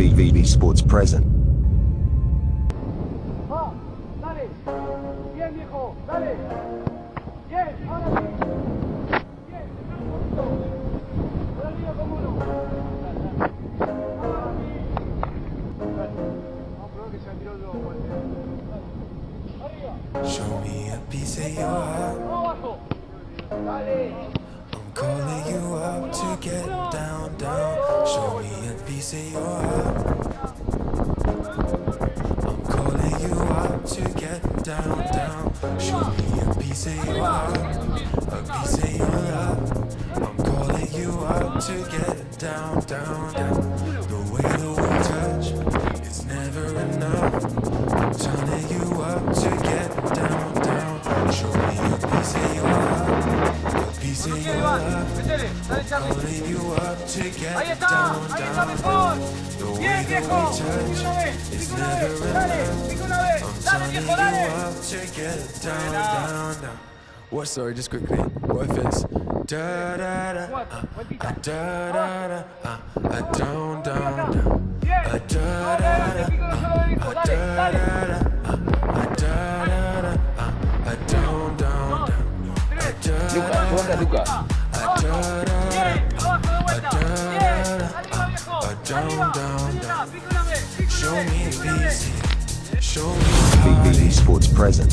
VVV Sports present. Va, dale. Bien, viejo, dale. Bien, ahora sí. Bien, un poquito. Ahora arriba como uno. Ahora sí. Vamos a probar que se ha tirado el globo. Arriba. Show me a piece of your heart. Vamos abajo. Dale. I'm calling you up to get down, down. Show me a piece of your heart. I'm calling you up to get down, down. Show me a piece of your heart, a piece of your love. I'm calling you up to get down, down, down. The way that we touch is never enough. I'm turning you up to get down, down. Show me a piece of your heart, a piece of your love. Métele, dale, Charlie. Calling you up to get Ahí está down, mejor. The way Bien, that viejo. we touch Pica una vez, is pica una never vez. Dale, enough. pica una vez. I'm Dale, turning viejo, you dale. up to get down, down, down. What? Sorry, just quickly. What if it's da da da, Vueltita. da da da, down, down, down, Bien. da Ahora da te pico de solo viejo. da, Dale, dale. down, down, Lucas, ¿dónde Lucas? Bien, abajo de vuelta. Bien, arriba, viejo. down, Arriba. down, Pica una vez, pica Show una me vez, a pica una vez. piece, show me a VVV body. Sports present.